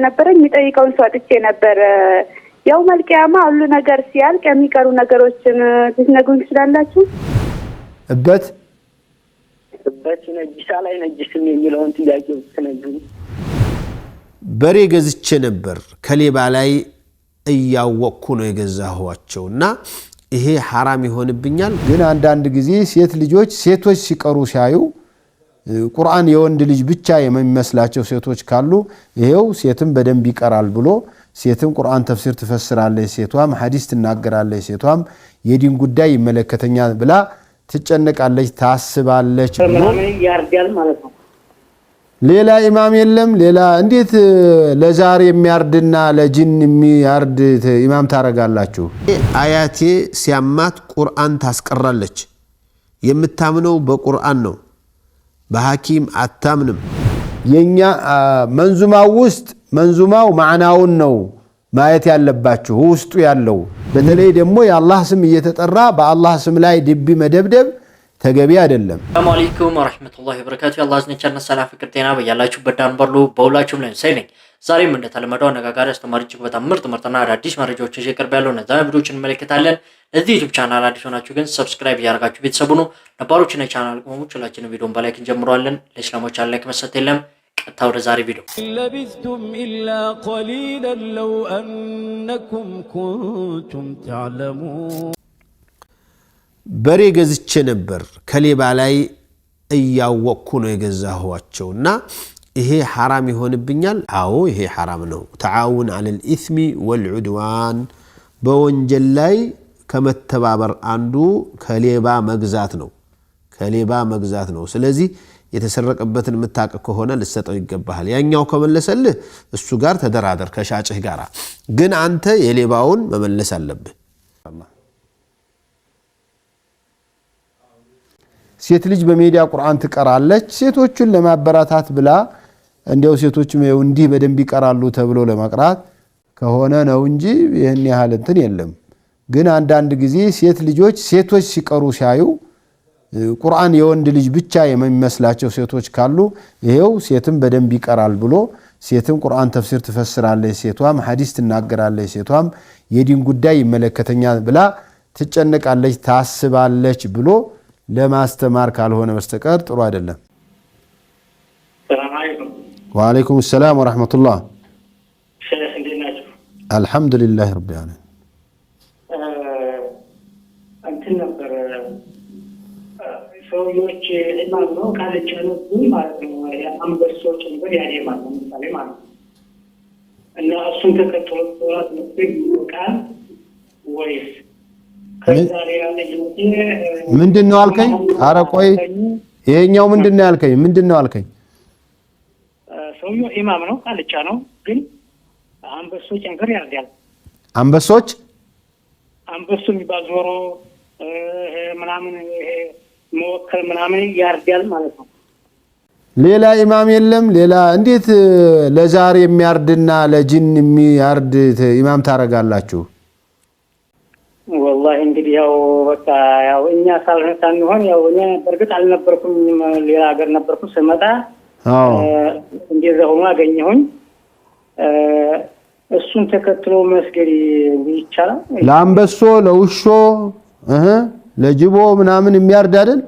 ስለነበረኝ የሚጠይቀውን ሰው አጥቼ ነበር ያው መልቂያማ ሁሉ ነገር ሲያልቅ የሚቀሩ ነገሮችን ትነግሩኝ ትችላላችሁ እበት ነጅሳ ላይ ነጅስም የሚለውን ጥያቄ ትነግሩኝ በሬ ገዝቼ ነበር ከሌባ ላይ እያወቅኩ ነው የገዛኋቸውና ይሄ حرام ይሆንብኛል ግን አንዳንድ ጊዜ ሴት ልጆች ሴቶች ሲቀሩ ሲያዩ ቁርአን የወንድ ልጅ ብቻ የሚመስላቸው ሴቶች ካሉ ይሄው ሴትም በደንብ ይቀራል ብሎ ሴትም ቁርአን ተፍሲር ትፈስራለች ሴቷም ሐዲስ ትናገራለች ሴቷም የዲን ጉዳይ ይመለከተኛል ብላ ትጨነቃለች ታስባለች ያርዳል ማለት ነው ሌላ ኢማም የለም ሌላ እንዴት ለዛሬ የሚያርድና ለጂን የሚያርድ ኢማም ታረጋላችሁ አያቴ ሲያማት ቁርአን ታስቀራለች የምታምነው በቁርአን ነው በሐኪም አታምንም የኛ መንዙማው ውስጥ መንዙማው ማዕናውን ነው ማየት ያለባችሁ ውስጡ ያለው በተለይ ደግሞ የአላህ ስም እየተጠራ በአላህ ስም ላይ ድብ መደብደብ ተገቢ አይደለም ሰላም አለይኩም ወራህመቱላሂ ወበረካቱ የአላህ ዝነቻና ሰላም ፍቅር ጤና በያላችሁ በዳን በርሉ በሁላችሁም ላይ ሰይነኝ ዛሬም እንደተለመደው አነጋጋሪ አስተማሪ እጅግ በጣም ምርጥና አዳዲስ መረጃዎችን ይቀርብ ያለው ነው ዛሬ ቪዲዮችን እንመለከታለን ለዚህ ዩቲዩብ ቻናል አዲስ ሆናችሁ ግን ሰብስክራይብ ያደርጋችሁ ቤተሰቡ ነው ነባሮችና ቻናል ቆሞች ሁላችንም ቪዲዮን በላይክ እንጀምራለን ለእስላሞች ላይክ መስጠት የለም ቀጥታ ወደ ዛሬ ቪዲዮ لبثتم إلا قليلا لو أنكم كنتم تعلمون በሬ ገዝቼ ነበር ከሌባ ላይ እያወቅኩ ነው የገዛኋቸውና ይሄ حرام ይሆንብኛል አዎ ይሄ حرام ነው تعاون على الإثم والعدوان በወንጀል ላይ ከመተባበር አንዱ ከሌባ መግዛት ነው ስለዚህ የተሰረቀበትን መታቀ ከሆነ ለሰጠው ይገባል ያኛው ከመለሰልህ እሱ ጋር ተደራደር ከሻጭህ ጋር ግን አንተ የሌባውን መመለስ አለብህ ሴት ልጅ በሚዲያ ቁርአን ትቀራለች ሴቶችን ለማበራታት ብላ እንዲያው ሴቶችም እንዲህ በደንብ ይቀራሉ ተብሎ ለማቅራት ከሆነ ነው እንጂ ይሄን ያህል እንትን የለም ግን አንዳንድ ጊዜ ሴት ልጆች ሴቶች ሲቀሩ ሲያዩ ቁርአን የወንድ ልጅ ብቻ የሚመስላቸው ሴቶች ካሉ ይሄው ሴትም በደንብ ይቀራል ብሎ ሴትም ቁርአን ተፍሲር ትፈስራለች ሴቷም ሐዲስ ትናገራለች ሴቷም የዲን ጉዳይ ይመለከተኛል ብላ ትጨነቃለች ታስባለች ብሎ ለማስተማር ካልሆነ በስተቀር ጥሩ አይደለም ሰላም አለይኩም ወአለይኩም ሰላም ወራህመቱላህ ሼህ እንዴናችሁ አልহামዱሊላህ ረቢል ዓለሚን እንትን ነበር ሰውዮች ኢማም ነው ካለቻሉ ማለት ነው አንበሶች እንግዲህ ያኔ ማለት ነው እና እሱን ተከትሎ ሶላት መስገድ ወይስ ምንድነው አልከኝ አረ ቆይ ይሄኛው ምንድነው ያልከኝ ሰውየው ኢማም ነው ካልቻ ነው ግን አንበሶች እንግዲህ ያርዳል አንበሶች የሚባል ዞሮ ምናምን መወከል ምናምን ያርዳል ማለት ነው ሌላ ኢማም የለም ሌላ እንዴት ለዛሬ የሚያርድና ለጂን የሚያርድ ኢማም ታረጋላችሁ والله እንግዲህ ያው በቃ ያው እኛ ሳልሆን ያው እኔ በርግጥ አልነበርኩም ሌላ ሀገር ነበርኩ ስመጣ እንደዛ ሆኖ አገኘሁኝ እሱን ተከትሎ መስገድ ይቻላል ለአንበሶ ለውሾ ለጅቦ ምናምን የሚያርድ አይደል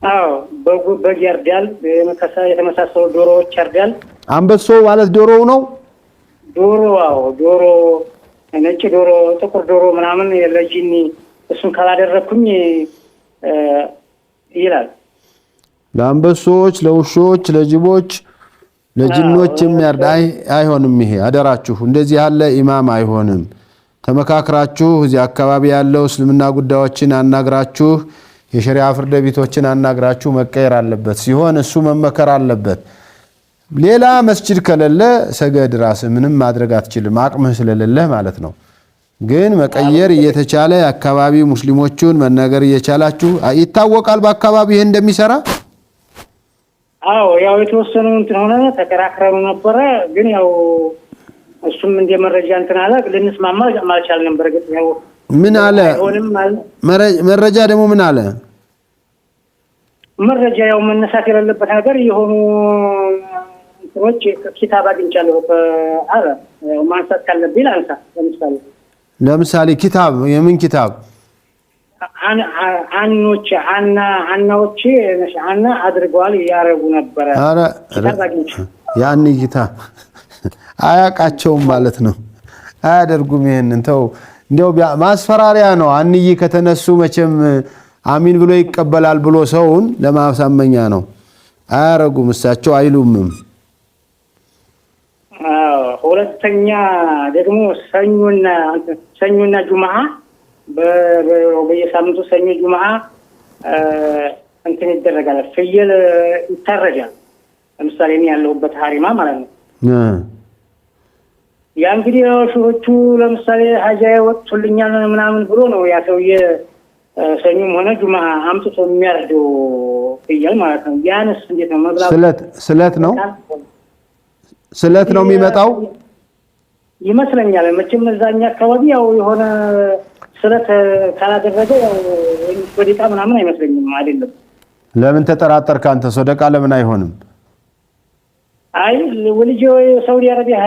አዎ በግ ያርዳል የተመሳሰሉ ዶሮዎች ያርዳል አንበሶ ማለት ዶሮው ነው አዎ ዶሮ ነጭ ዶሮ ጥቁር ዶሮ ምናምን ለጂኒ እሱን ካላደረኩኝ ይላል ለአንበሶች ለውሾች ለጅቦች ለጂኖች የሚያርድ አይሆንም ይሄ አደራችሁ እንደዚህ ያለ ኢማም አይሆንም ተመካክራችሁ እዚህ አካባቢ ያለው እስልምና ጉዳዮችን አናግራችሁ የሸሪዓ ፍርድ ቤቶችን አናግራችሁ መቀየር አለበት ሲሆን እሱ መመከር አለበት ሌላ መስጂድ ከሌለ ሰገድ ራስ ምንም ማድረግ አትችልም አቅምህ ስለሌለ ማለት ነው ግን መቀየር እየተቻለ አካባቢ ሙስሊሞቹን መናገር እየቻላችሁ ይታወቃል በአካባቢ ይሄ እንደሚሰራ አዎ ያው የተወሰኑ እንትን ሆነ ተከራክረው ነበር ግን ያው እሱም እንደመረጃ እንትን አለ ልንስማማ ማልቻልንም በርግጥ ያው ምን አለ መረጃ ደግሞ ምን አለ መረጃ ያው መነሳት የሌለበት ነገር የሆኑ እንትኖች ኪታብ አግኝቻለሁ አለ ማንሳት ካለብኝ አንሳ ለምሳሌ ኪታብ የምን ኪታብ አኖች አናዎች አና አድርገዋል ያረጉ ነበር አረ ያን ኪታብ አያቃቸውም ማለት ነው አያደርጉም ይሄንን ተው እንደው ማስፈራሪያ ነው አንይ ከተነሱ መቼም አሚን ብሎ ይቀበላል ብሎ ሰውን ለማሳመኛ ነው አያረጉም እሳቸው አይሉምም ሁለተኛ ደግሞ ሰኞና ጁማዓ በየሳምንቱ ሰኞ ጁማዓ እንትን ይደረጋል ፍየል ይታረዳል ለምሳሌ እኔ ያለሁበት ሀሪማ ማለት ነው ያ እንግዲህ ሹሆቹ ለምሳሌ ሀጃ ወጥቶልኛል ምናምን ብሎ ነው ያ ሰውዬ ሰኞም ሆነ ጁማዓ አምጥቶ የሚያርደው ፍየል ማለት ነው ያንስ እንዴት ነው መብላት ስለት ነው የሚመጣው ይመስለኛል መቼም እዛኛ አካባቢ ያው የሆነ ስለት ካላደረገ ያው ወዲቃ ምናምን አይመስለኝም አይደለም ለምን ተጠራጠርክ አንተ ሶደቃ ለምን አይሆንም አይ ወልጄ ሳውዲ አረቢያ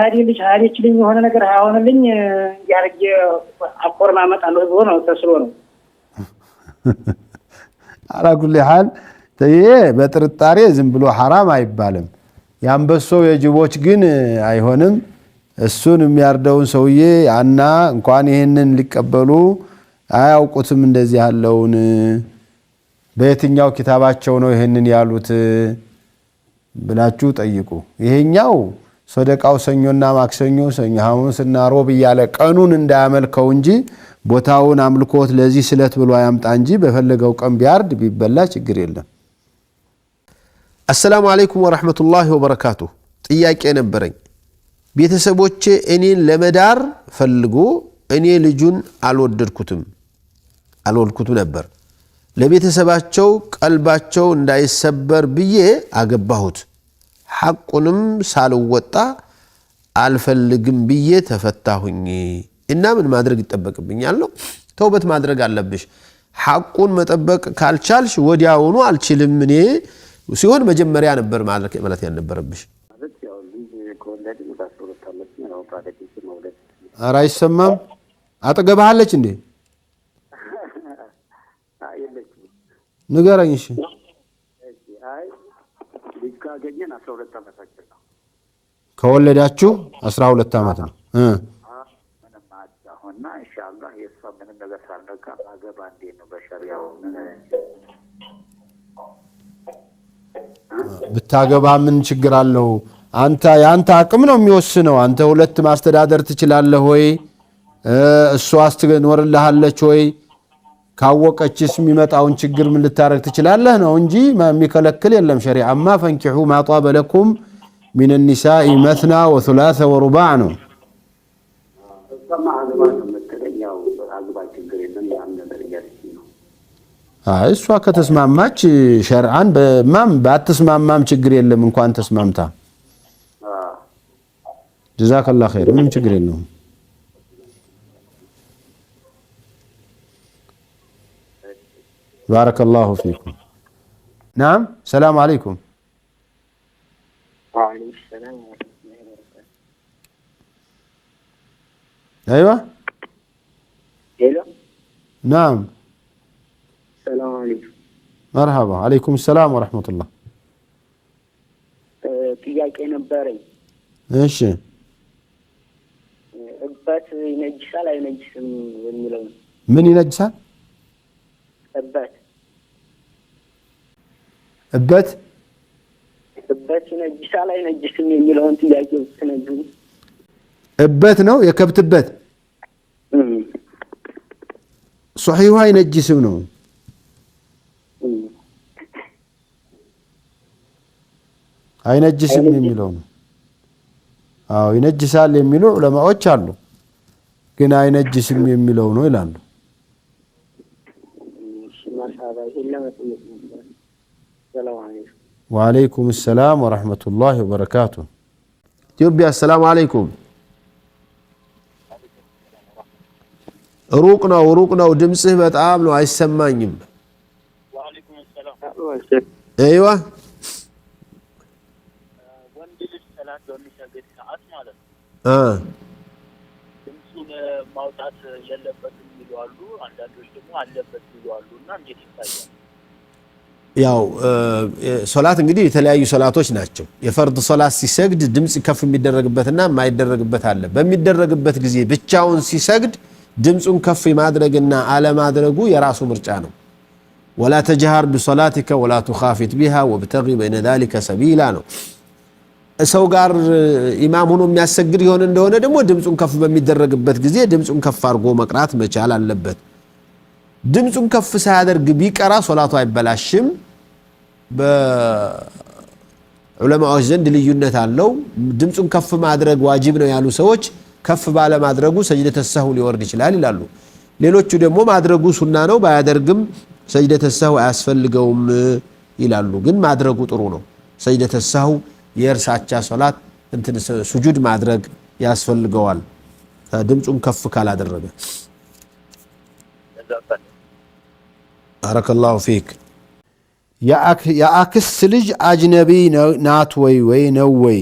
ሀዲችልኝ የሆነ ነገር አይሆንልኝ ያርጌ አቆርማ መጣለው ብሎ ነው ተስሎ ነው አላኩል ሐል ተዬ በጥርጣሬ ዝም ብሎ حرام አይባልም ያንበሶው የጅቦች ግን አይሆንም እሱን የሚያርደውን ሰውዬ አና እንኳን ይሄንን ሊቀበሉ አያውቁትም እንደዚህ ያለውን በየትኛው ኪታባቸው ነው ይሄንን ያሉት ብላችሁ ጠይቁ ይሄኛው ሶደቃው ሰኞና ማክሰኞ ሰኞ ሐሙስና ሮብ ይያለ ቀኑን እንዳያመልከው እንጂ ቦታውን አምልኮት ለዚህ ስለት ብሎ ያምጣ እንጂ በፈለገው ቀን ቢያርድ ቢበላ ችግር የለም السلام عليكم ورحمة الله وبركاته ጥያቄ ነበረኝ ቤተሰቦቼ እኔን ለመዳር ፈልጎ እኔ ልጁን አልወደድኩትም ነበር ለቤተሰባቸው ቀልባቸው እንዳይሰበር ብዬ አገባሁት ሐቁንም ሳልወጣ አልፈልግም ብዬ ተፈታሁኝ እና ምን ማድረግ ይተበቅብኛል ነው ተውበት ማድረግ አለብሽ ሐቁን መጠበቅ ካልቻልሽ ወዲያውኑ አልችልም እኔ ሲሆን መጀመሪያ ነበር ማለት ያነበረብሽ ኧረ አይሰማም አጠገብሃለች እንዴ ንገረኝ እሺ አይ ሊካገኘን 12 አመታችን ነው ከወለዳችሁ 12 አመት ነው ምንም አጣሁና ኢንሻአላህ የሷ ምንም ነገር ሳልነካ ማገባ እንዴ ነው በሸሪዓው ብታገባ ምን ችግር አለው አንተ ያንተ አቅም ነው የሚወስነው አንተ ሁለት ማስተዳደር ትችላለህ ወይ እሷ አስተኖርልሃለች ወይ ካወቀችስ የሚመጣውን ችግር ምን ልታረግ ትችላለህ ነው እንጂ የሚከለክል የለም ሸሪዓማ ፈንኪሑ ማ ጧበ ለኩም من النساء مثنى وثلاث ورباع ነው እሷ ከተስማማች ሸርዓን በማም ባትስማማም ችግር የለም እንኳን ተስማምታ جزاك الله خير ምንም ችግር የለውም بارك الله فيكم نعم السلام عليكم وعليكم السلام ورحمة الله وبركاته ايوه hello نعم السلام عليكم مرحبا عليكم السلام ورحمة الله ጥያቄ ነበረኝ እሺ እበት ይነጅሳል አይነጅስም የሚለው ምን ይነጅሳል እበት ይነጅሳል አይነጅስም የሚለውን ጥያቄ ትነግሩኝ እበት ነው የከብትበት صحيح አይነጅስም ነው አይነጅስም የሚለው ነው አዎ ይነጅሳል የሚሉ ዑለማዎች አሉ ግን አይነጅስም የሚለው ነው ይላሉ وعليكم السلام ورحمة الله وبركاته ኢትዮጵያ السلام عليكم ሩቅ ነው ድምጽህ በጣም ነው አይሰማኝም وعليكم السلام ايوه ድምፁን ማውጣት የለበትም ይላሉ አንዳንዶች ደግሞ አለበት ይላሉና እንዴት ይታያል ያው ሶላት እንግዲህ የተለያዩ ሶላቶች ናቸው የፈርድ ሶላት ሲሰግድ ድምጽ ከፍ የሚደረግበትና የማይደረግበት አለ በሚደረግበት ጊዜ ብቻውን ሲሰግድ ድምጹን ከፍ ማድረግና አለ ማድረጉ የራሱ ምርጫ ነው ولا تجهر بصلاتك ولا تخافت بها وابتغي بين ذلك سبيلا ነው ሰው ጋር ኢማም ሆኖ የሚያሰግድ ይሆን እንደሆነ ደግሞ ድምጹን ከፍ በሚደረግበት ጊዜ ድምጹን ከፍ አድርጎ መቅራት መቻል አለበት ድምጹን ከፍ ሳያደርግ ቢቀራ ሶላቱ አይበላሽም በዑለማዎች ዘንድ ልዩነት አለው ድምጹን ከፍ ማድረግ ዋጅብ ነው ያሉ ሰዎች ከፍ ባለ ማድረጉ ሰጅደተ ሰህው ሊወርድ ይችላል ይላሉ ሌሎቹ ደግሞ ማድረጉ ሱና ነው ባያደርግም ሰጅደተ ሰህው አያስፈልገውም ይላሉ ግን ማድረጉ ጥሩ ነው ሰጅደተ ሰህው የእርሳቻ ሶላት እንትን ሱጁድ ማድረግ ያስፈልገዋል ድምጹን ከፍ ካላደረገ ባረከላሁ ፊክ የአክስት ልጅ አጅነቢ ናት ወይ ነው ወይ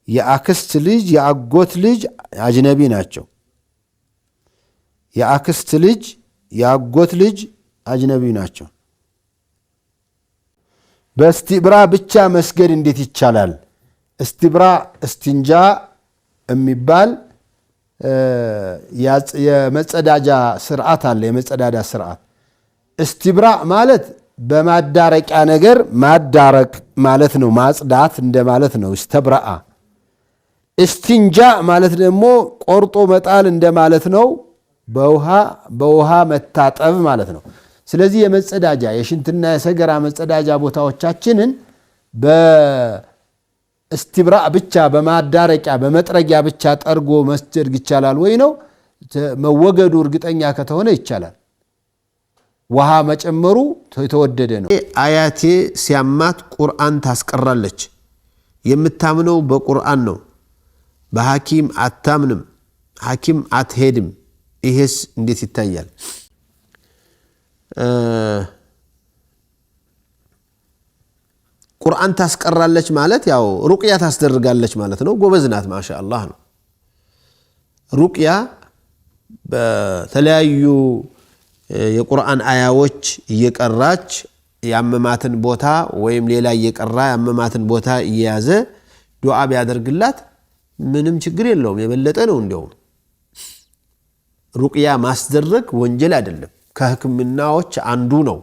የአክስት ልጅ የአጎት ልጅ አጅነቢ ናቸው የአክስት ልጅ የአጎት ልጅ አጅነቢ ናቸው በእስቲብራ ብቻ መስገድ እንዴት ይቻላል እስቲብራ እስቲንጃ የሚባል የመጸዳጃ ስርዓት አለ የመጸዳዳ ስርዓት እስቲብራ ማለት በማዳረቂያ ነገር ማዳረቅ ማለት ነው ማጽዳት እንደማለት ነው እስተብራአ እስቲንጃ ማለት ደግሞ ቆርጦ መጣል እንደማለት ነው በውሃ መታጠብ ማለት ነው ስለዚህ የመጸዳጃ የሽንትና የሰገራ መጸዳጃ ቦታዎቻችንን በእስቲብራ ብቻ በማዳረቂያ በመጥረጊያ ብቻ ጠርጎ መስጀድ ይቻላል ወይ ነው መወገዱ እርግጠኛ ከተሆነ ይቻላል ውሃ መጨመሩ የተወደደ ነው አያቴ ሲያማት ቁርአን ታስቀራለች የምታምነው በቁርአን ነው በሐኪም አታምንም ሐኪም አትሄድም ይሄስ እንዴት ይታያል ቁርአን ታስቀራለች ማለት ያው ሩቅያ ታስደርጋለች ማለት ነው ጎበዝናት ማሻአላህ ነው ሩቅያ በተለያዩ የቁርአን አያዎች እየቀራች ያመማትን ቦታ ወይም ሌላ እየቀራ ያመማትን ቦታ እየያዘ ዱዓ ቢያደርግላት ምንም ችግር የለውም የበለጠ ነው እንደው ሩቅያ ማስደረግ ወንጀል አይደለም ከህክምናዎች አንዱ ነው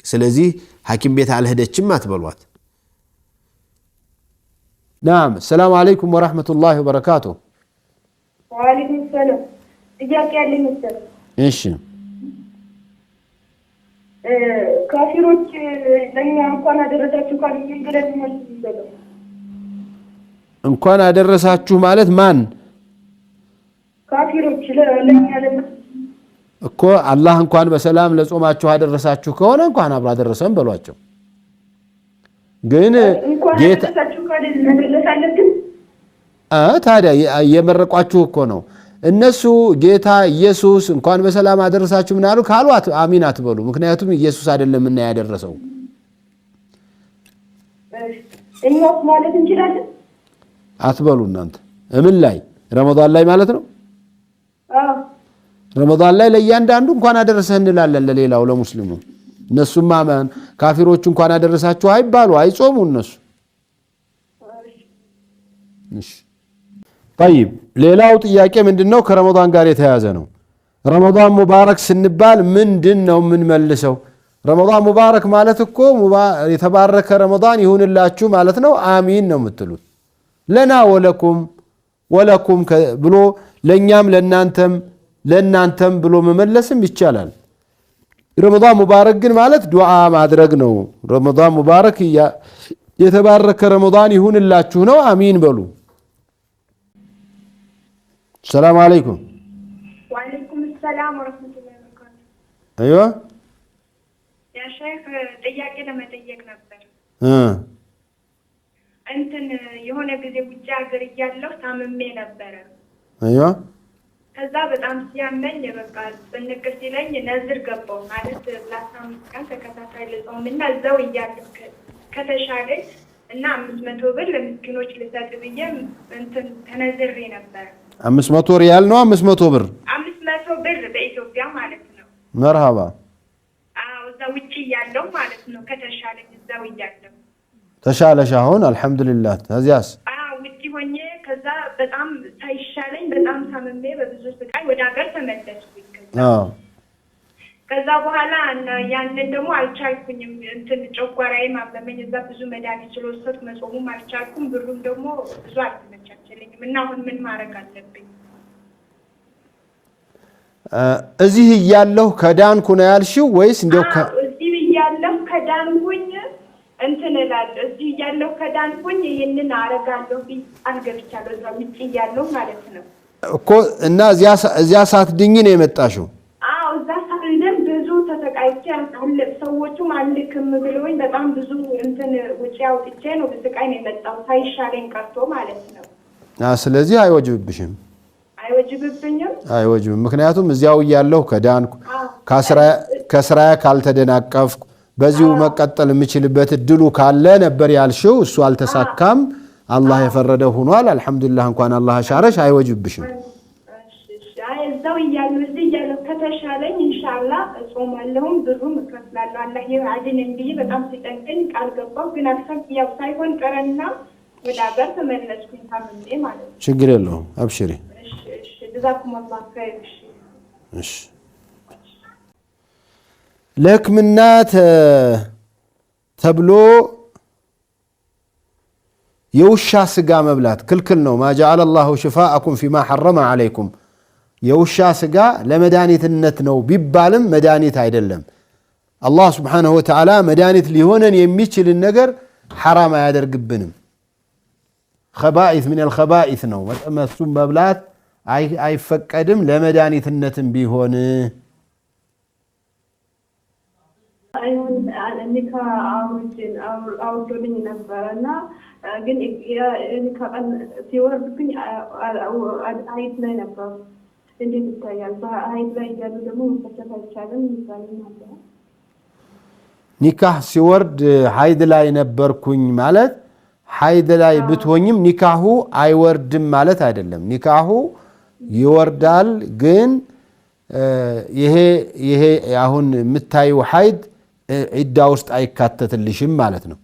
ስለዚህ ሐኪም ቤት አልሄደችም አትበሏት نعم السلام عليكم ورحمة الله وبركاته وعليكم السلام ጥያቄ ያለኝ መሰለኝ እሺ ካፊሮች ለኛ እንኳን አደረሳችሁ ካሉ እንግዲህ ማለት ነው እንኳን አደረሳችሁ ማለት ማን ካፊሮች ለኛ እኮ አላህ እንኳን በሰላም ለጾማችሁ አደረሳችሁ ከሆነ እንኳን አብራ አደረሰን በሏቸው ግን ጌታ ታዲያ የመረቋችሁ እኮ ነው እነሱ ጌታ ኢየሱስ እንኳን በሰላም አደረሳችሁ ምናሉ ካሉ አሚን አትበሉ ምክንያቱም ኢየሱስ አይደለም እና ያደረሰው እኛስ ማለት እንችላለን አትበሉ እናንተ ምን ላይ ረመዳን ላይ ማለት ነው ረመዳን ላይ ለእያንዳንዱ እንኳን አደረሰህ እንላለን ለሌላው ለሙስሊሙ እነሱም ማመን ካፊሮች እንኳን አደረሳችሁ አይባሉ አይጾሙ እነሱ እሺ طيب ሌላው ጥያቄ ምንድነው ከረመዳን ጋር የተያያዘ ነው ረመዳን ሙባረክ ስንባል ምንድነው ምን መልሰው ረመዳን ሙባረክ ማለት እኮ የተባረከ ረመዳን ይሁንላችሁ ማለት ነው አሚን ነው የምትሉት ለና ወለኩም ብሎ ለኛም ለናንተም ብሎ መመለስም ይቻላል ረመዳን ሙባረክ ግን ማለት ዱዓ ማድረግ ነው ረመዳን ሙባረክ የተባረከ ረመዳን ይሁንላችሁ ነው አሚን በሉ السلام عليكم وعليكم السلام ورحمة الله وبركاته ايوه يا شيخ ጥያቄ ለመጠየቅ ነበር እንትን የሆነ ጊዜ ውጭ ሀገር እያለሁ ታምሜ ነበር ايوه ከዛ በጣም ሲያመኝ በቃ በነቀስ ሲለኝ ነዝር ገባው ማለት ለአስራ አምስት ቀን ተከታታይ ልጾምና እዛው እያለሁ ከተሻለኝ እና 500 ብር ለምስኪኖች ልሰጥ ብዬ እንትን ተነዝሬ ነበር። 500 ሪያል ነው 500 ብር 500 ብር በኢትዮጵያ ማለት ነው። መርሃባ እዛ ውጪ ያለው ማለት ነው። ከተሻለኝ እዛው እያለሁ ተሻለሽ አሁን አልহামዱሊላህ። ከዚያስ ውጪ ሆኜ ከዛ በጣም ሳይሻለኝ በጣም ታምሜ በብዙ ስቃይ ወደ ሀገር ተመለስኩኝ። ከዛ በኋላ ያንን ደግሞ አልቻልኩኝም። እንትን ጨጓራዬ ማበመኝ እዛ ብዙ መድኃኒት ስለወሰድኩ መጾሙም አልቻልኩም። ብሩም ደግሞ ብዙ አልተመቻቸልኝም እና አሁን ምን ማድረግ አለብኝ? እዚህ እያለሁ ከዳንኩ ነው ያልሽው ወይስ እንደው እዚህ እያለሁ ከዳንኩኝ እንትን እላለሁ። እዚህ እያለሁ ከዳንኩኝ ይሄንን አረጋለሁ አልገብቻለሁ። እዛ ውጪ እያለሁ ማለት ነው እኮ እና እዚያ ሳትድኝ ነው የመጣሽው? እዛ ሳልደም ብዙ ተሰቃይቼ ሰዎቹም አልክም ብለውኝ በጣም ብዙ እንትን ውጪ አውጥቼ ነው በስቃይ ነው የመጣው ሳይሻለኝ ቀርቶ ማለት ነው። ስለዚህ አይወጅብሽም? አይወጅብብኝም? አይወጅብም። ምክንያቱም እዚያው እያለሁ ከዳንኩ ከስራዬ ካልተደናቀፍኩ በዚሁ መቀጠል የምችልበት እድሉ ካለ ነበር ያልሽው። እሱ አልተሳካም። አላህ የፈረደው ሆኗል። አልহামዱሊላህ እንኳን አላህ አሻረሽ። አይወጅብሽም። እዛው እያለሁ እዚህ እያለሁ ከተሻለኝ ኢንሻአላህ እጾማለሁም ብሩም እከፍላለሁ። አላህ ያድነኝ ብዬ በጣም ሲጠንቀኝ ቃል ገባሁ። ግን ያው ሳይሆን ቀረና ወደ ሀገር ተመለስኩኝ ታምሜ ማለት ነው። ችግር የለውም አብሽሪ። እሺ ጀዛኩም አላህ ኸይር። እሺ ለሕክምና ተብሎ የውሻ ስጋ መብላት ክልክል ነው። ማ ጀዐለ አላሁ ሽፋአኩም ፊማ ሐረመ ዐለይኩም። የውሻ ስጋ ለመድኃኒትነት ነው ቢባልም መድኃኒት አይደለም። አላህ ስብሓነሁ ወተዓላ መድኃኒት ሊሆነን የሚችልን ነገር ሐራም አያደርግብንም። ኸባኢት ሚነል ኸባኢት ነው። እሱም መብላት አይፈቀድም ለመድኃኒትነትም ቢሆን። ኒካ አውርዶልኝ ነበረና ግን ኒካ ቀን ሲወርድብኝ ሀይድ ላይ ነበር። እንዴት ይታያል? በሀይድ ላይ እያሉ ደግሞ መፈቸት አይቻልም ይባል ነበር። ኒካህ ሲወርድ ሀይድ ላይ ነበርኩኝ ማለት ሀይድ ላይ ብትሆኝም ኒካሁ አይወርድም ማለት አይደለም። ኒካሁ ይወርዳል፣ ግን ይሄ አሁን የምታዩ ሀይድ ዒዳ ውስጥ አይካተትልሽም ማለት ነው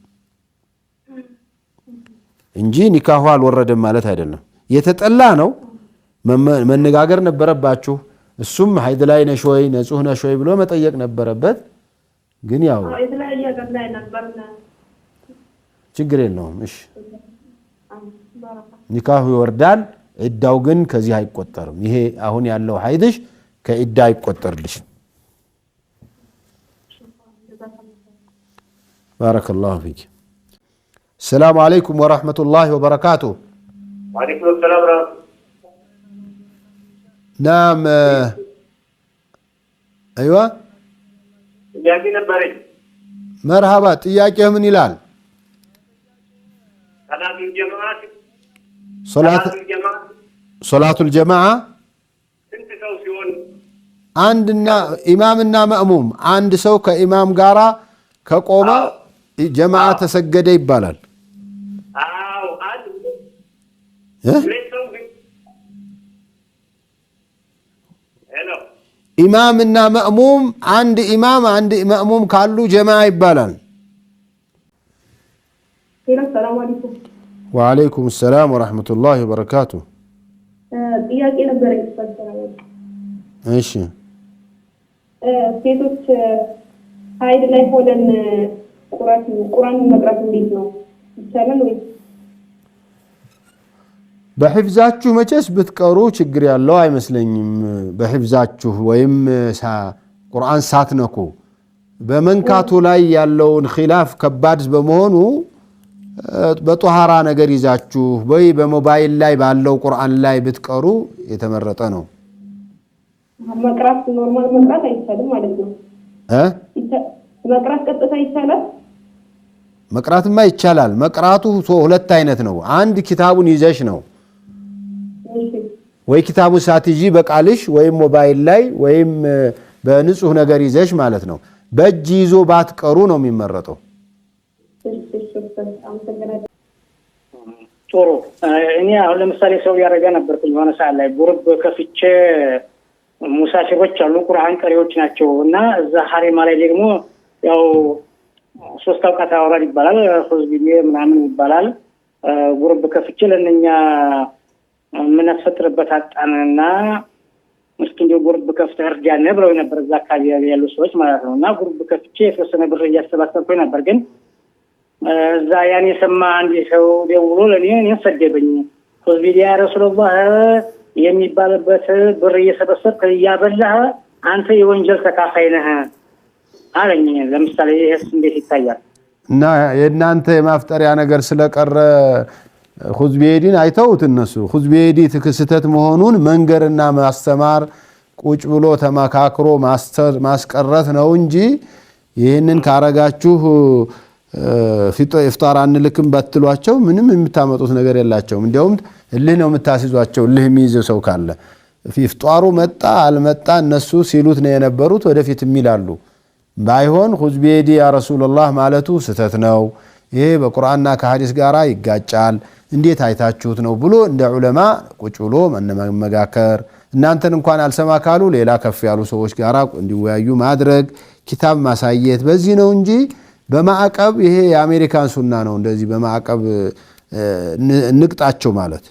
እንጂ ኒካሁ አልወረደም ማለት አይደለም። የተጠላ ነው፣ መነጋገር ነበረባችሁ። እሱም ሀይድ ላይ ነሽ ወይ ንጹህ ነሽ ወይ ብሎ መጠየቅ ነበረበት። ግን ያው ችግር የለውም። እሺ ኒካሁ ይወርዳል፣ ዒዳው ግን ከዚህ አይቆጠርም። ይሄ አሁን ያለው ሀይድሽ ከዒዳ አይቆጠርልሽም። ባረከላሁ ፊክ። ሰላም አለይኩም ወራህመቱላሂ ወበረካቱሁ። ወአለይኩም ሰላም ወራህመቱላህ። ናም አይዋ ጥያቄ ነበረኝ። መርሃባ። ጥያቄህ ምን ይላል? ሶላቱል ጀማዓ ስንት ሰው ሲሆን? አንድና ኢማምና መእሙም። አንድ ሰው ከኢማም ጋራ ከቆመ ጀማዓ ተሰገደ ይባላል። ኢማምና መእሙም አንድ ኢማም አንድ መእሙም ካሉ ጀማዓ ይባላል። ወአለይኩም ሰላም ወራህመቱላሂ ወበረካቱሁ። ጥያቄ ነበረኝ። እሺ ሴቶች ሀይድ ላይ ሆነን ቁርአን መቅራት እንዴት ነው ይቻላል ወይ? በሕፍዛችሁ መቼስ ብትቀሩ ችግር ያለው አይመስለኝም። በሕፍዛችሁ ወይም ቁርአን ሳትነኩ በመንካቱ ላይ ያለውን ኺላፍ ከባድ በመሆኑ በጧሃራ ነገር ይዛችሁ ወይ በሞባይል ላይ ባለው ቁርአን ላይ ብትቀሩ የተመረጠ ነው። መቅራት ኖርማል መቅራት አይቻልም ማለት ነው። መቅራት ቀጥታ ይቻላል? መቅራትማ ይቻላል። መቅራቱ ሁለት አይነት ነው። አንድ ኪታቡን ይዘሽ ነው ወይ ኪታቡን ሳትይዢ በቃልሽ ወይም ሞባይል ላይ ወይም በንጹህ ነገር ይዘሽ ማለት ነው። በእጅ ይዞ ባትቀሩ ነው የሚመረጠው። ጥሩ። እኔ አሁን ለምሳሌ ሳውዲ አረቢያ ነበርኩኝ የሆነ ሰዓት ላይ ጉርብ ከፍቼ ሙሳፊሮች አሉ ቁርአን ቀሪዎች ናቸው እና እዛ ሐሪማ ላይ ደግሞ ያው 3 አውቃት አወራድ ይባላል ኹዝቢዬ ምናምን ይባላል ጉርብ ከፍቼ ለነኛ ምን አስፈጥርበት አጣንና እስኪ እንደው ጉርብ ከፍተህ እርዳን ብለው ነበር እዛ አካባቢ ያሉ ሰዎች ማለት ነው። እና ጉርብ ከፍቼ የተወሰነ ብር እያሰባሰብኩኝ ነበር። ግን እዛ ያኔ ሰማ አንድ ሰው ደውሎ ለኔ ሰደበኝ። ኹዝቢዬ ያ ረሱላህ የሚባልበት ብር እየሰበሰብክ እያበላህ አንተ የወንጀል ተካፋይ ነህ አለኝ። ለምሳሌ ይሄስ እንዴት ይታያል? እና የእናንተ የማፍጠሪያ ነገር ስለቀረ ኹዝቢዬን አይተውት እነሱ ኹዝቢዬ ትክስተት መሆኑን መንገርና ማስተማር ቁጭ ብሎ ተመካክሮ ማስቀረት ነው እንጂ ይህንን ካረጋችሁ ኢፍጣር አንልክም ባትሏቸው ምንም የምታመጡት ነገር የላቸውም። እንዲያውም እልህ ነው የምታስይዟቸው። እልህ የሚይዘው ሰው ካለ ኢፍጣሩ መጣ አልመጣ እነሱ ሲሉት ነው የነበሩት ወደፊት የሚላሉ። ባይሆን ኹዝቢዬ ያ ረሱላህ ማለቱ ስተት ነው፣ ይሄ በቁርአንና ከሐዲስ ጋራ ይጋጫል፣ እንዴት አይታችሁት ነው ብሎ እንደ ዑለማ ቁጭ ብሎ መመጋከር፣ እናንተን እንኳን አልሰማ ካሉ ሌላ ከፍ ያሉ ሰዎች ጋራ እንዲወያዩ ማድረግ፣ ኪታብ ማሳየት በዚህ ነው እንጂ በማዕቀብ ይሄ የአሜሪካን ሱና ነው። እንደዚህ በማዕቀብ እንቅጣቸው ማለት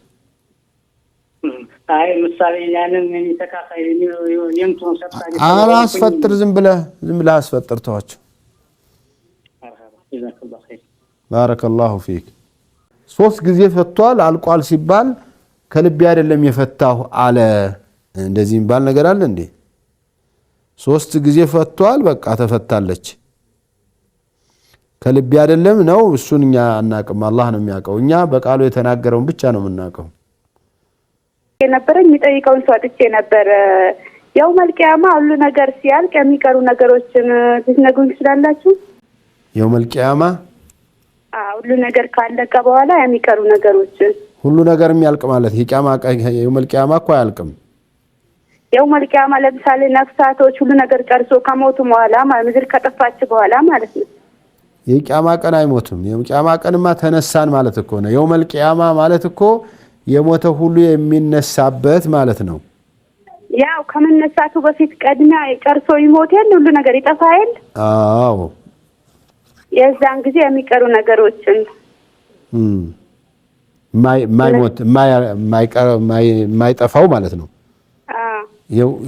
አይ ምሳሌ ያንን ተካፋይ የምቱን ሰጣኝ አላስፈጥር ዝም ብለህ አስፈጥር ተዋቸው። ባረከላሁ ፊክ። 3 ጊዜ ፈቷል አልቋል ሲባል ከልቤ አይደለም የፈታሁ አለ። እንደዚህ የሚባል ነገር አለ እንዴ? 3 ጊዜ ፈቷል በቃ ተፈታለች ከልቤ አይደለም ነው። እሱን እኛ አናቅም፣ አላህ ነው የሚያውቀው። እኛ በቃሉ የተናገረውን ብቻ ነው የምናውቀው። የነበረኝ የሚጠይቀውን ሰው አጥቼ ነበር። ያው መልቂያማ ሁሉ ነገር ሲያልቅ የሚቀሩ ነገሮችን ልትነግሩኝ ትችላላችሁ? ያው መልቂያማ ሁሉ ነገር ካለቀ በኋላ የሚቀሩ ነገሮችን ሁሉ ነገር የሚያልቅ ማለት ያው መልቂያማ እኮ አያልቅም። ያው መልቂያማ ለምሳሌ ነፍሳቶች ሁሉ ነገር ጨርሶ ከሞቱ በኋላ ምድር ከጠፋች በኋላ ማለት ነው። የቂያማ ቀን አይሞትም። የቂያማ ቀንማ ተነሳን ማለት እኮ ነው። ያው መልቂያማ ማለት እኮ የሞተ ሁሉ የሚነሳበት ማለት ነው። ያው ከመነሳቱ በፊት ቀድሚያ ጨርሶ ይሞታል፣ ሁሉ ነገር ይጠፋል። አዎ የዛን ጊዜ የሚቀሩ ነገሮችን ማይጠፋው ማለት ነው።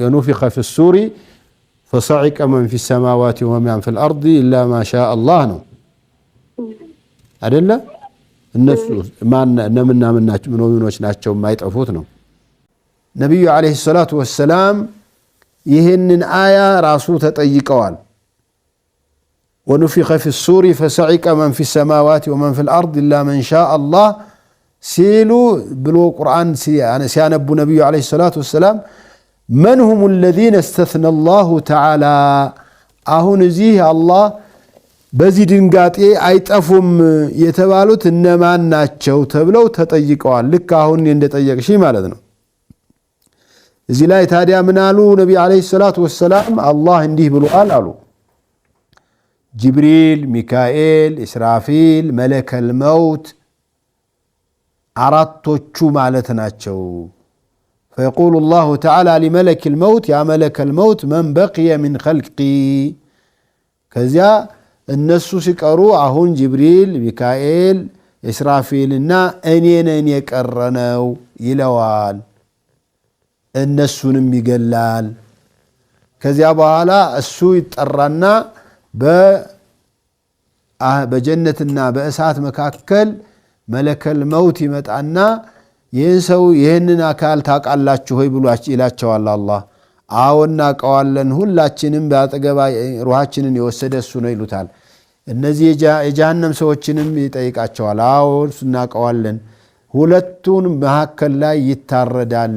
የኑፊኸ ፊ ሱሪ فصعق من في السماوات ومن في الأرض إلا ما شاء الله ነው አይደለ? እነሱ እነምና ምኖች ናቸው የማይጠፉት ነው። ነቢዩ ዓለይሂ ሰላቱ ወሰላም ይህንን አያ ራሱ ተጠይቀዋል። ወኑፊኸ ፊ ሱሪ ፈሰዒቀ መን ፊ ሰማዋት ወመን ፊ ልአርድ ኢላ መን ሻ አላህ ሲሉ ብሎ ቁርአን ሲያነቡ ነቢዩ ዓለይሂ ሰላቱ ወሰላም መን ሁም ለዚነ እስተስነ አላሁ ተዓላ አሁን እዚህ አላህ በዚህ ድንጋጤ አይጠፉም የተባሉት እነማን ናቸው ተብለው ተጠይቀዋል። ልክ አሁን እንደጠየቅሽ ማለት ነው። እዚህ ላይ ታዲያ ምን አሉ ነቢ ዓለይሂ ሰላቱ ወሰላም? አላህ እንዲህ ብሏል አሉ። ጅብሪል፣ ሚካኤል፣ ኢስራፊል፣ መለከል መውት አራቶቹ ማለት ናቸው። فيقول الله تعالى لملك الموت يا ملك الموت من بقي من خلقي كذا الناس سيقروا አሁን ጅብሪል ሚካኤል ኢስራፊልና እኔን የቀረነው ይለዋል። እነሱንም ይገላል። ከዚያ በኋላ እሱ ይጠራና በጀነትና በእሳት መካከል መለከል መውት ይመጣና ይህን ሰው ይህንን አካል ታውቃላችሁ ሆይ ብሎ ይላቸዋል አላህ። አዎ እናውቀዋለን፣ ሁላችንም በአጠገባ ሩሃችንን የወሰደ እሱ ነው ይሉታል። እነዚህ የጀሃነም ሰዎችንም ይጠይቃቸዋል። አዎ እሱ እናውቀዋለን። ሁለቱን መካከል ላይ ይታረዳል።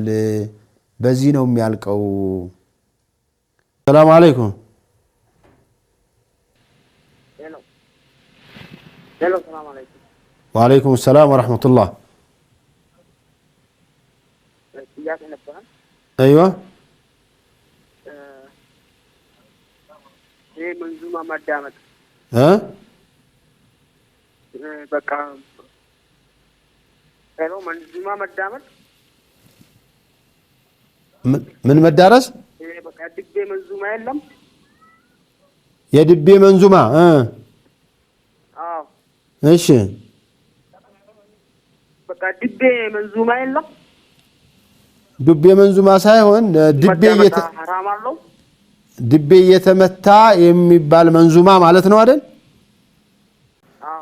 በዚህ ነው የሚያልቀው። ሰላም አለይኩም። ወአለይኩም ሰላም ወረሕመቱላህ። ايوه ይሄ መንዙማ ማዳመጥ እ በቃ ሄሎ መንዙማ መዳመጥ ምን መዳረስ በቃ ድቤ መንዙማ የለም የድቤ መንዙማ አዎ እሺ በቃ ድቤ መንዙማ የለም ድቤ መንዙማ ሳይሆን ሐራም አለው ድቤ እየተመታ የሚባል መንዙማ ማለት ነው አይደል አዎ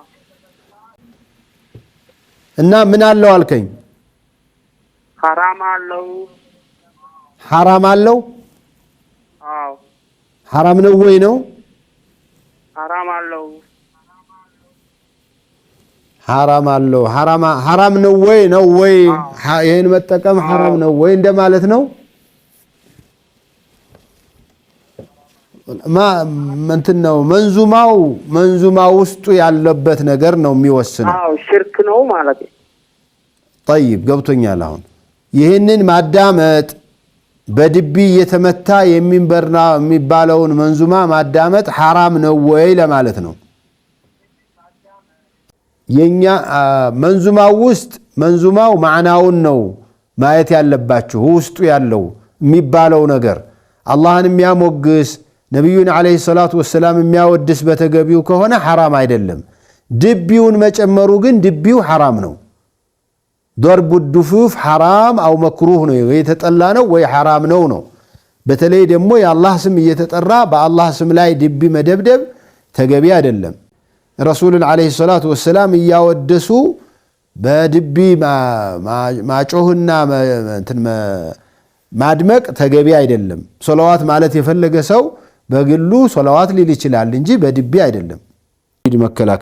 እና ምን አለው አልከኝ ሐራም አለው ሐራም አለው አዎ ሐራም ነው ወይ ነው ሐራም አለው ሐራም አለው ሐራም ነው ወይ ነው ወይ ይሄን መጠቀም ሐራም ነው ወይ እንደማለት ነው እንትን ነው መንዙማው ውስጡ ያለበት ነገር ነው የሚወስነው አዎ ሽርክ ነው ማለት ነው طيب ገብቶኛል አሁን ይሄንን ማዳመጥ በድቢ የተመታ የሚባለውን መንዙማ ማዳመጥ ሐራም ነው ወይ ለማለት ነው የኛ መንዙማው ማዕናውን ነው ማየት ያለባችሁ ውስጡ ያለው የሚባለው ነገር አላህን የሚያሞግስ ነብዩን አለይሂ ሰላቱ ወሰለም የሚያወድስ በተገቢው ከሆነ ሐራም አይደለም ድቢውን መጨመሩ ግን ድቢው ሐራም ነው ضرب الدفوف حرام او مكروه ነው የተጠላ ነው ወይ ሐራም ነው በተለይ ደግሞ የአላህ ስም እየተጠራ በአላህ ስም ላይ ድቢ መደብደብ ተገቢ አይደለም ረሱልን አለይሂ ሰላቱ ወሰለም ያወደሱ በድቢ ማጮህና ማድመቅ ተገቢ አይደለም ሶላዋት ማለት የፈለገ ሰው በግሉ ሶላዋት ሊል ይችላል እንጂ በድቢ አይደለም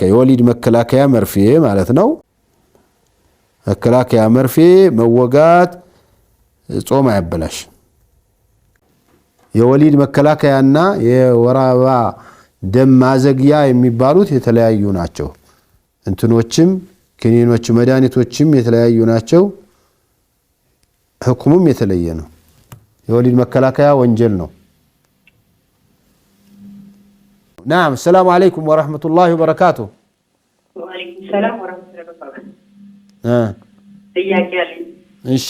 የወሊድ መከላከያ መርፌ ማለት ነው መከላከያ መርፌ መወጋት ጾም አያበላሽ የወሊድ መከላከያና የወራባ ደም ማዘግያ የሚባሉት የተለያዩ ናቸው እንትኖችም ክኒኖች መድኃኒቶችም የተለያዩ ናቸው ህክሙም የተለየ ነው የወሊድ መከላከያ ወንጀል ነው نعم السلام عليكم ورحمة الله وبركاته وعليكم السلام ورحمة الله وبركاته ጥያቄ አለኝ እሺ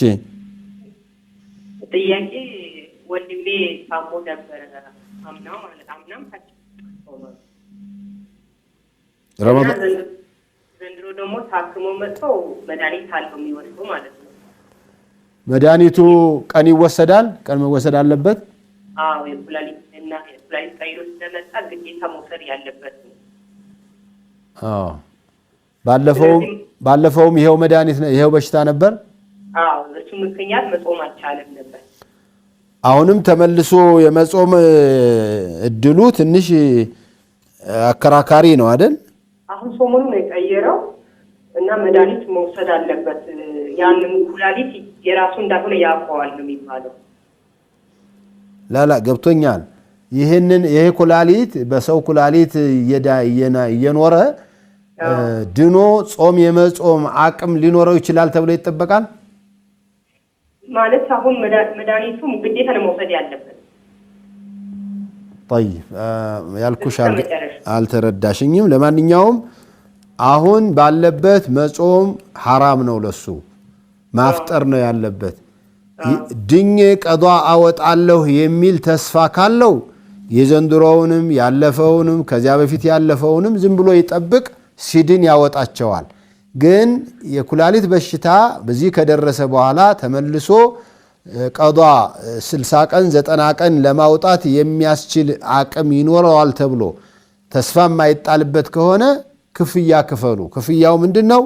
ጥያቄ ወንድሜ ታሞ ነበር አምናም ረመዳን ዘንድሮ ደግሞ ታክሞ መጥቶ መድኃኒት አለው የሚወስደው ማለት ነው መድኃኒቱ ቀን ይወሰዳል ቀን መወሰድ አለበት አዎ የኩላሊት ቀይሮ ስለመጣ ግዴታ መውሰድ ያለበት ነው አዎ ባለፈውም ይሄው መድኃኒት ነው ይሄው በሽታ ነበር አዎ እሱ ምክንያት መጾም አልቻለም ነበር አሁንም ተመልሶ የመጾም እድሉ ትንሽ አከራካሪ ነው አይደል አሁን ሰሞኑን የቀየረው እና መድኃኒት መውሰድ አለበት ያንን ኩላሊት የራሱ እንዳልሆነ ያውቀዋል ነው የሚባለው ላላ ገብቶኛል ይሄ ኩላሊት በሰው ኩላሊት እየኖረ ድኖ ጾም የመጾም አቅም ሊኖረው ይችላል ተብሎ ይጠበቃል ማለት አሁን መድኃኒቱ ግዴታ ነው መውሰድ ያለበት طيب ያልኩሽ አልተረዳሽኝም ለማንኛውም አሁን ባለበት መጾም ሐራም ነው ለሱ ማፍጠር ነው ያለበት ድኜ ቀዷ አወጣለሁ የሚል ተስፋ ካለው የዘንድሮውንም ያለፈውንም ከዚያ በፊት ያለፈውንም ዝም ብሎ ይጠብቅ ሲድን ያወጣቸዋል ግን የኩላሊት በሽታ በዚህ ከደረሰ በኋላ ተመልሶ ቀዷ 60 ቀን 90 ቀን ለማውጣት የሚያስችል አቅም ይኖረዋል ተብሎ ተስፋ የማይጣልበት ከሆነ ክፍያ ክፈሉ ክፍያው ምንድነው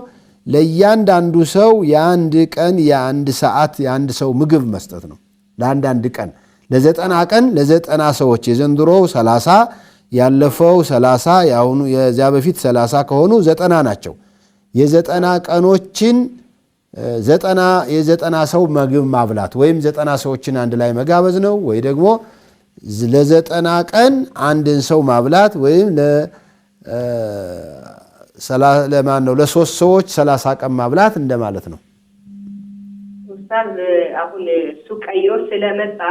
ለእያንዳንዱ ሰው የአንድ ቀን የአንድ ሰዓት የአንድ ሰው ምግብ መስጠት ነው ለአንድ ቀን ለ90 ቀን ለ90 ሰዎች የዘንድሮው 30 ያለፈው 30 ያሁኑ የዚያ በፊት 30 ከሆኑ 90 ናቸው የ90 ቀኖችን 90 ሰው ምግብ ማብላት ወይም 90 ሰዎችን አንድ ላይ መጋበዝ ነው ወይ ደግሞ ለ90 ቀን አንድን ሰው ማብላት ወይም ለማን ነው ለሶስት ሰዎች 30 ቀን ማብላት እንደማለት ነው ኡስታዝ አሁን እሱ ቀይሮ ስለመጣ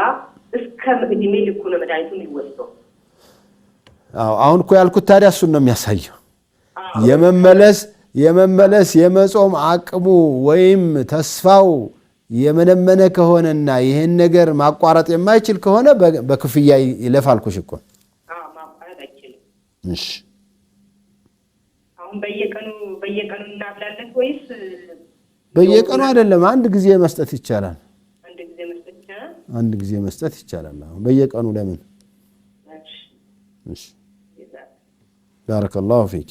እስከ እድሜ ልኩ ነው መድኃኒቱን የሚወስደው አዎ አሁን እኮ ያልኩት ታዲያ እሱን ነው የሚያሳየው የመመለስ የመጾም አቅሙ ወይም ተስፋው የመነመነ ከሆነና ይሄን ነገር ማቋረጥ የማይችል ከሆነ በክፍያ ይለፋልኩሽ እኮ ማቋረጥ አይችልም። እሺ አሁን በየቀኑ እናብላለን ወይስ በየቀኑ አይደለም? አንድ ጊዜ መስጠት ይቻላል። አንድ ጊዜ መስጠት ይቻላል። አሁን በየቀኑ ለምን? እሺ ባረከላሁ ፊክ